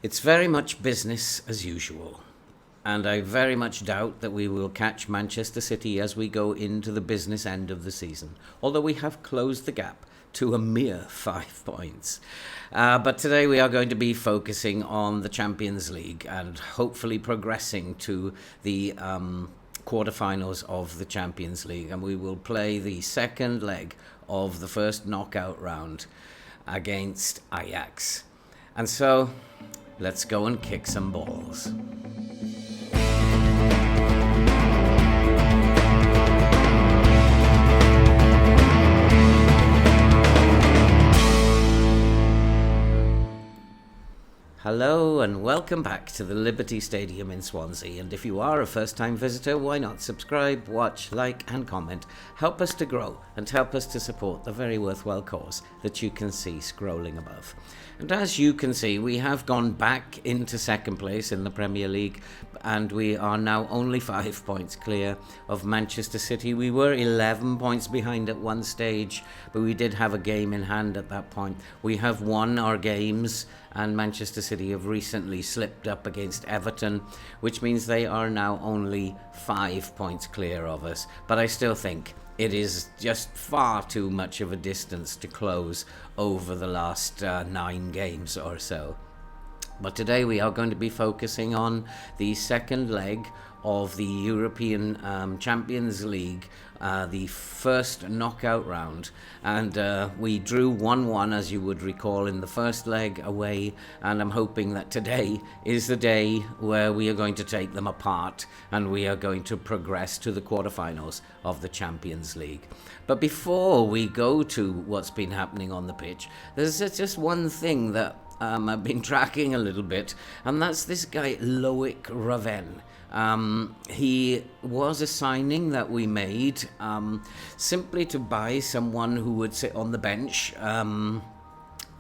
It's very much business as usual, and I very much doubt that we will catch Manchester City as we go into the business end of the season, although we have closed the gap to a mere 5 points. But today we are going to be focusing on the Champions League and hopefully progressing to the quarterfinals of the Champions League, and we will play the second leg of the first knockout round against Ajax. And so, let's go and kick some balls. Hello and welcome back to the Liberty Stadium in Swansea, and if you are a first-time visitor, why not subscribe, watch, like and comment. Help us to grow and help us to support the very worthwhile cause that you can see scrolling above. And as you can see, we have gone back into second place in the Premier League, and we are now only 5 points clear of Manchester City. We were 11 points behind at one stage, but we did have a game in hand at that point. We have won our games, and Manchester City have recently slipped up against Everton, which means they are now only 5 points clear of us. But I still think it is just far too much of a distance to close over the last 9 games or so. But today we are going to be focusing on the second leg of the European Champions League, the first knockout round, and we drew 1-1, as you would recall, in the first leg away, and I'm hoping that today is the day where we are going to take them apart and we are going to progress to the quarterfinals of the Champions League. But before we go to what's been happening on the pitch, there's just one thing that I've been tracking a little bit, and that's this guy Loic Raven. He was a signing that we made simply to buy someone who would sit on the bench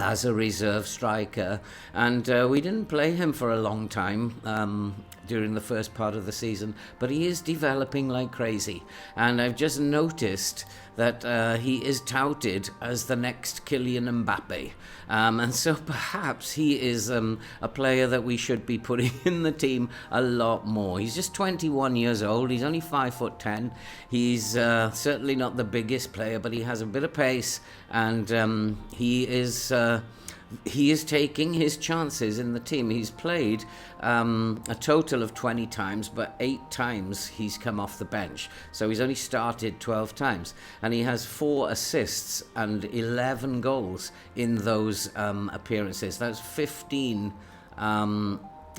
as a reserve striker, and we didn't play him for a long time during the first part of the season, but he is developing like crazy, and I've just noticed that he is touted as the next Kylian Mbappe, and so perhaps he is a player that we should be putting in the team a lot more. He's just 21 years old, he's only 5'10", he's certainly not the biggest player, but he has a bit of pace, and he is taking his chances in the team. He's played a total of 20 times, but 8 times he's come off the bench. So he's only started 12 times. And he has 4 assists and 11 goals in those appearances. That's 15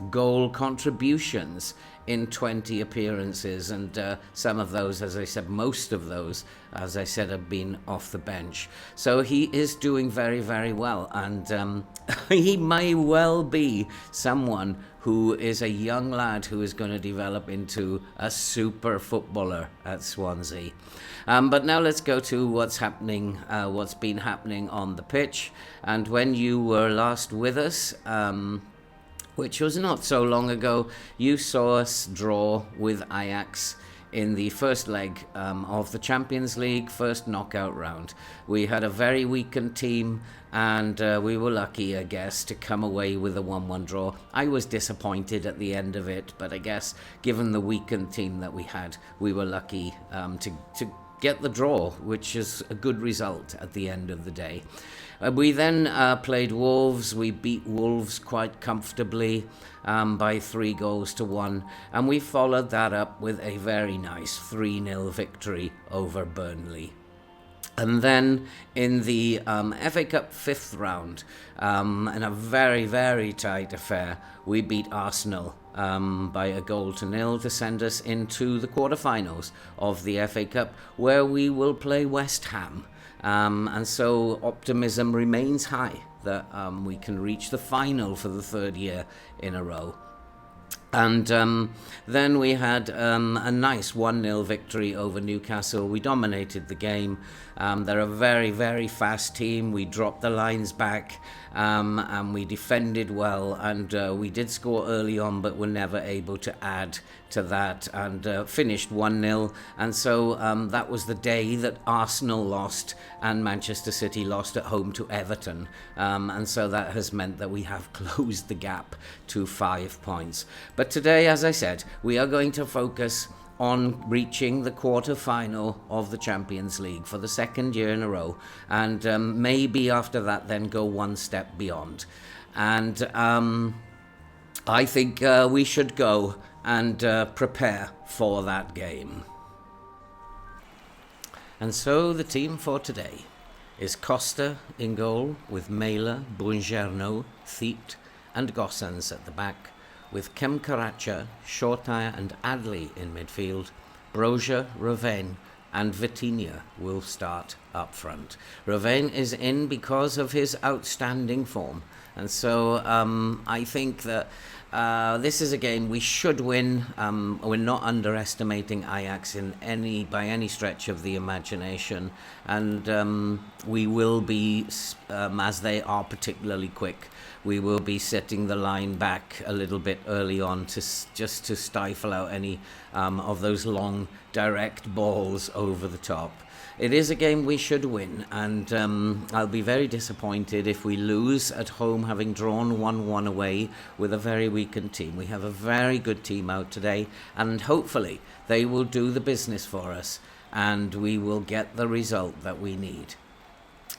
goal contributions in 20 appearances, and some of those, as I said, most of those, as I said, have been off the bench. So he is doing very, very well, and he may well be someone who is a young lad who is going to develop into a super footballer at Swansea. But now let's go to what's been happening on the pitch. And when you were last with us, which was not so long ago, you saw us draw with Ajax in the first leg of the Champions League first knockout round. We had a very weakened team, and we were lucky, I guess, to come away with a 1-1 draw. I was disappointed at the end of it, but I guess given the weakened team that we had, we were lucky to get the draw, which is a good result at the end of the day. We then played Wolves. We beat Wolves quite comfortably by 3-1, and we followed that up with a very nice 3-0 victory over Burnley. And then in the FA Cup 5th round, in a very, very tight affair, we beat Arsenal by 1-0 to send us into the quarterfinals of the FA Cup, where we will play West Ham. And so optimism remains high that we can reach the final for the 3rd year in a row. And then we had a nice 1-0 victory over Newcastle. We dominated the game. They're a very, very fast team. We dropped the lines back and we defended well. And we did score early on, but were never able to add to that, and finished 1-0. And so that was the day that Arsenal lost and Manchester City lost at home to Everton. And so that has meant that we have closed the gap to 5 points. But today, as I said, we are going to focus on reaching the quarter-final of the Champions League for the second year in a row, and maybe after that then go one step beyond. And I think we should go and prepare for that game. And so the team for today is Costa in goal, with Mela, Buongiorno, Thiept and Gossens at the back, with Kem Karacha, Shortire and Adley in midfield. Broja, Rovane and Vitinha will start up front. Rovane is in because of his outstanding form, and so I think that this is a game we should win. We're not underestimating Ajax by any stretch of the imagination, and we will be, as they are particularly quick, we will be setting the line back a little bit early on just to stifle out any of those long direct balls over the top. It is a game we should win, and I'll be very disappointed if we lose at home, having drawn 1-1 away with a very weakened team. We have a very good team out today, and hopefully they will do the business for us, and we will get the result that we need.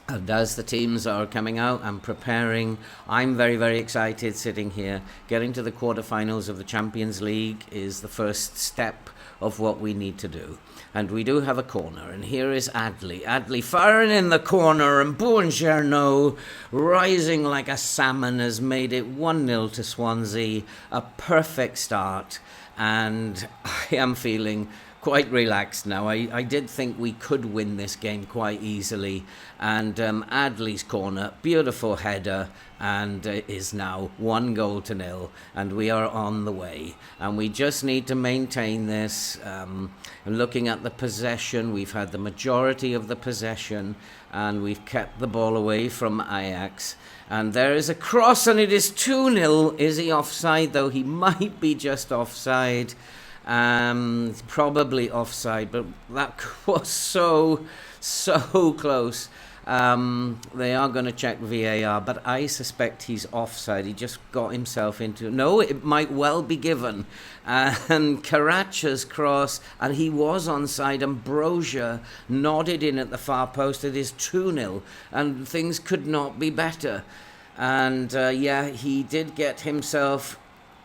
And as the teams are coming out and preparing, I'm very, very excited sitting here. Getting to the quarterfinals of the Champions League is the first step of what we need to do. And we do have a corner, and here is Adley. Adley firing in the corner, and Buongiorno, rising like a salmon, has made it 1-0 to Swansea. A perfect start, and I am feeling quite relaxed now. I did think we could win this game quite easily, and Adley's corner, beautiful header, and is now 1-0, and we are on the way, and we just need to maintain this. And looking at the possession, we've had the majority of the possession, and we've kept the ball away from Ajax. And there is a cross, and it is 2-0. Is he offside, though? He might be just offside. Probably offside, but that was so close. They are going to check VAR, but I suspect he's offside. He just got himself into... No, it might well be given. And Karacha's cross, and he was onside, and Broja nodded in at the far post. It is 2-0, and things could not be better. And he did get himself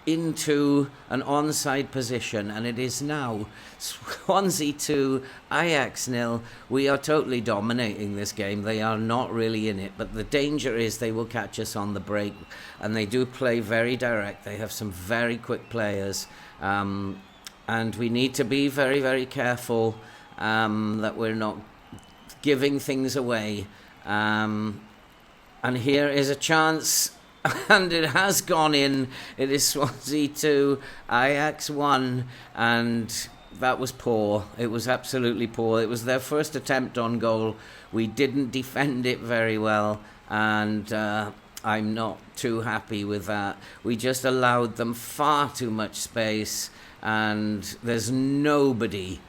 into an onside position, and it is now Swansea 2, Ajax 0. We are totally dominating this game. They are not really in it, but the danger is they will catch us on the break, and they do play very direct. They have some very quick players, and we need to be very, very careful that we're not giving things away. And here is a chance, and it has gone in. It is Swansea 2, Ajax 1, and that was poor. It was absolutely poor. It was their first attempt on goal. We didn't defend it very well, and I'm not too happy with that. We just allowed them far too much space, and there's nobody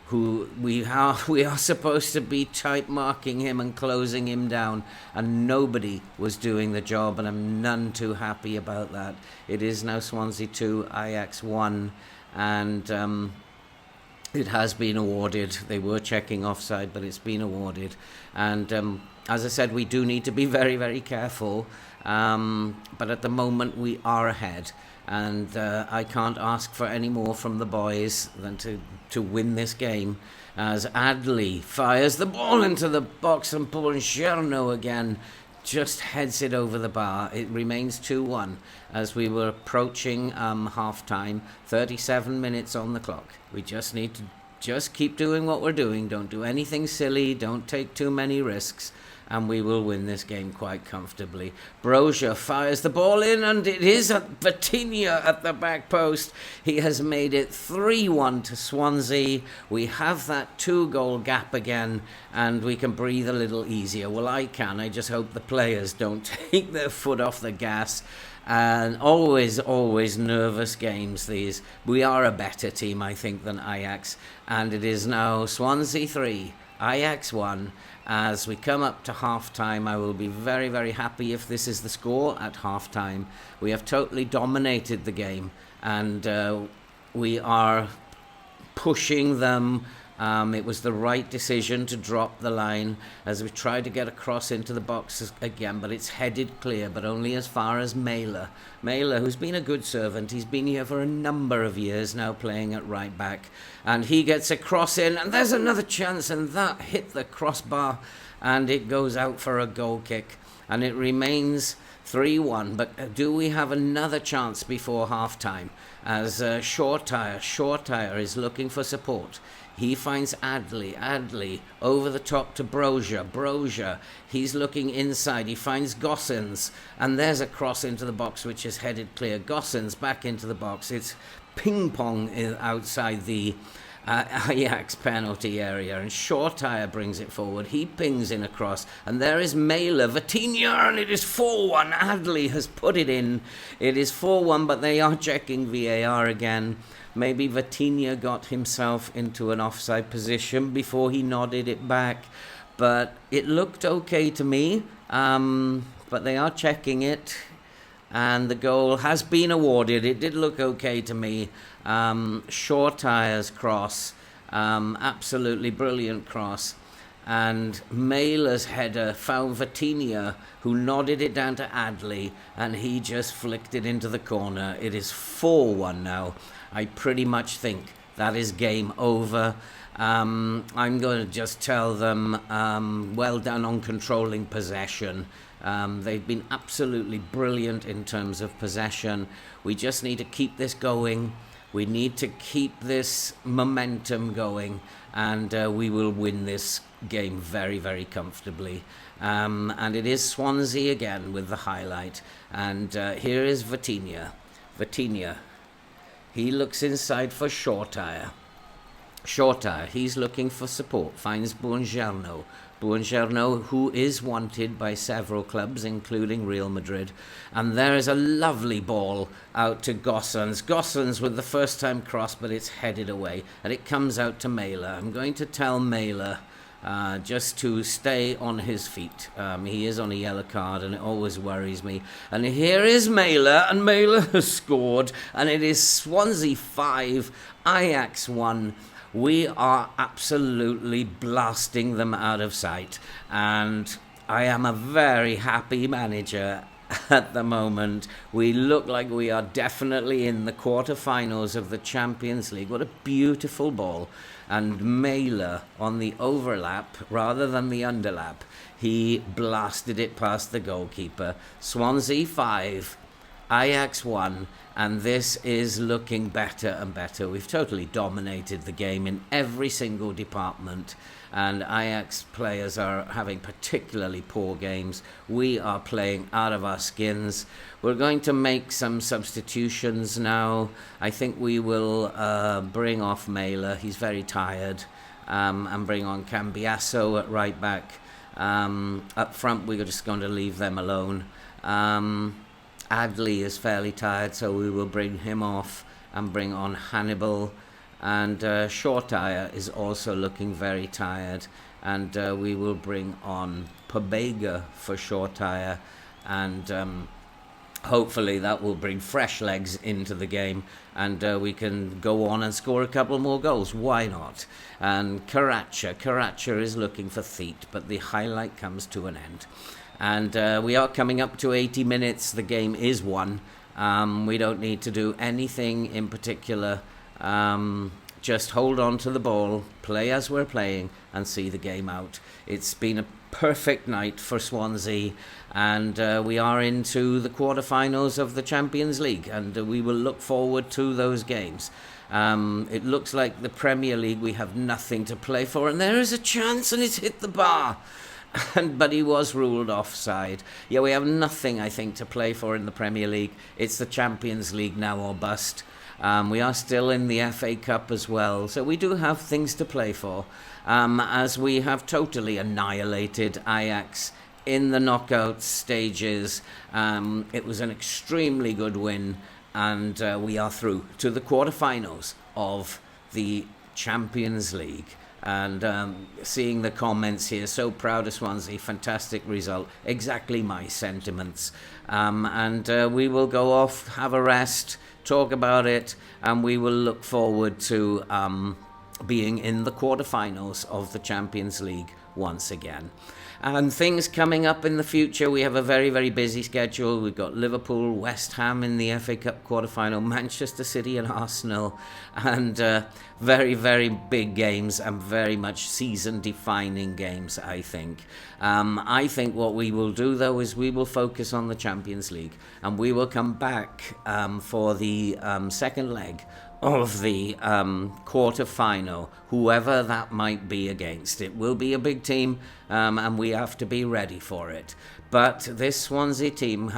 who we are supposed to be type marking him and closing him down, and nobody was doing the job, and I'm none too happy about that. It is now Swansea 2, Ajax 1, and it has been awarded. They were checking offside, but it's been awarded. And as I said, we do need to be very, very careful, but at the moment we are ahead. And I can't ask for any more from the boys than to win this game, as Adley fires the ball into the box, and Buongiorno again just heads it over the bar. It remains 2-1 as we were approaching half-time. 37 minutes on the clock. We just need to keep doing what we're doing. Don't do anything silly. Don't take too many risks. and we will win this game quite comfortably. Brozier fires the ball in, and it is at Vitinha at the back post. He has made it 3-1 to Swansea. We have that 2-goal gap again, and we can breathe a little easier. Well, I can. I just hope the players don't take their foot off the gas. And always nervous games these. We are a better team, I think, than Ajax. And it is now Swansea 3, Ajax 1. As we come up to half-time, I will be very, very happy if this is the score at half-time. We have totally dominated the game, and we are pushing them. It was the right decision to drop the line as we try to get across into the box again, but it's headed clear, but only as far as Mailer. Mailer, who's been a good servant, he's been here for a number of years now playing at right back, and he gets a cross in, and there's another chance, and that hit the crossbar, and it goes out for a goal kick, and it remains 3-1, but do we have another chance before half-time? As Shortire is looking for support. He finds Adley over the top to Brozier, he's looking inside, he finds Gossens, and there's a cross into the box which is headed clear. Gossens back into the box, it's ping-pong outside the Ajax penalty area, and Shortire brings it forward. He pings in across, and there is Mailer, Vitinha, and it is 4-1. Adley has put it in. It is 4-1, but they are checking VAR again. Maybe Vitinha got himself into an offside position before he nodded it back, but it looked okay to me. But they are checking it, and the goal has been awarded. It did look okay to me. Shortire's cross, absolutely brilliant cross, and Mailer's header found Vitinha, who nodded it down to Adley, and he just flicked it into the corner. It is 4-1 now. I pretty much think that is game over. I'm going to just tell them well done on controlling possession. They've been absolutely brilliant in terms of possession. We just need to keep this going. We need to keep this momentum going, and we will win this game very, very comfortably. And it is Swansea again with the highlight. And here is Vitinha. He looks inside for Shortire. He's looking for support, finds Buongiorno, who is wanted by several clubs, including Real Madrid. And there is a lovely ball out to Gossens with the first-time cross, but it's headed away, and it comes out to Mailer. I'm going to tell Mailer just to stay on his feet. He is on a yellow card, and it always worries me. And here is Mailer, and Mailer has scored, and it is Swansea 5, Ajax 1. We are absolutely blasting them out of sight, and I am a very happy manager at the moment. We look like we are definitely in the quarterfinals of the Champions League. What a beautiful ball. And Mailer on the overlap rather than the underlap, he blasted it past the goalkeeper. Swansea 5, Ajax 1, and this is looking better and better. We've totally dominated the game in every single department, and Ajax players are having particularly poor games. We are playing out of our skins. We're going to make some substitutions now. I think we will bring off Mailer. He's very tired, and bring on Cambiasso at right back. Up front, we're just going to leave them alone. Adley is fairly tired, so we will bring him off and bring on Hannibal. And Shortire is also looking very tired, and we will bring on Pobega for Shortire, and hopefully that will bring fresh legs into the game, and we can go on and score a couple more goals. Why not? And Karacha is looking for Theet, but the highlight comes to an end. And we are coming up to 80 minutes. The game is won. We don't need to do anything in particular. Just hold on to the ball, play as we're playing, and see the game out. It's been a perfect night for Swansea, and we are into the quarterfinals of the Champions League, and we will look forward to those games. It looks like the Premier League, we have nothing to play for, and there is a chance, and it's hit the bar. but he was ruled offside. Yeah, we have nothing, I think, to play for in the Premier League. It's the Champions League now or bust. We are still in the FA Cup as well, so we do have things to play for, as we have totally annihilated Ajax in the knockout stages. It was an extremely good win, and we are through to the quarterfinals of the Champions League. And seeing the comments here, so proud of Swansea, fantastic result, exactly my sentiments. And we will go off, have a rest, talk about it, and we will look forward to being in the quarterfinals of the Champions League once again. And things coming up in the future, we have a very, very busy schedule. We've got Liverpool, West Ham in the FA Cup quarterfinal, Manchester City and Arsenal, and very, very big games and very much season-defining games, I think. I think what we will do, though, is we will focus on the Champions League, and we will come back for the second leg of the quarter-final, whoever that might be against. It will be a big team, and we have to be ready for it. But this Swansea team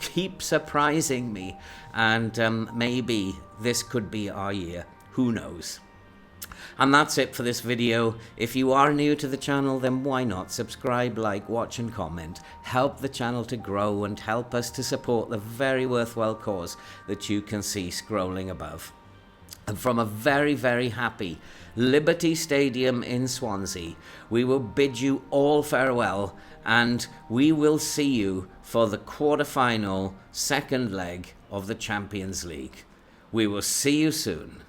keeps surprising me, and maybe this could be our year. Who knows? And that's it for this video. If you are new to the channel, then why not subscribe, like, watch and comment. Help the channel to grow and help us to support the very worthwhile cause that you can see scrolling above. And from a very, very happy Liberty Stadium in Swansea, we will bid you all farewell, and we will see you for the quarter-final second leg of the Champions League. We will see you soon.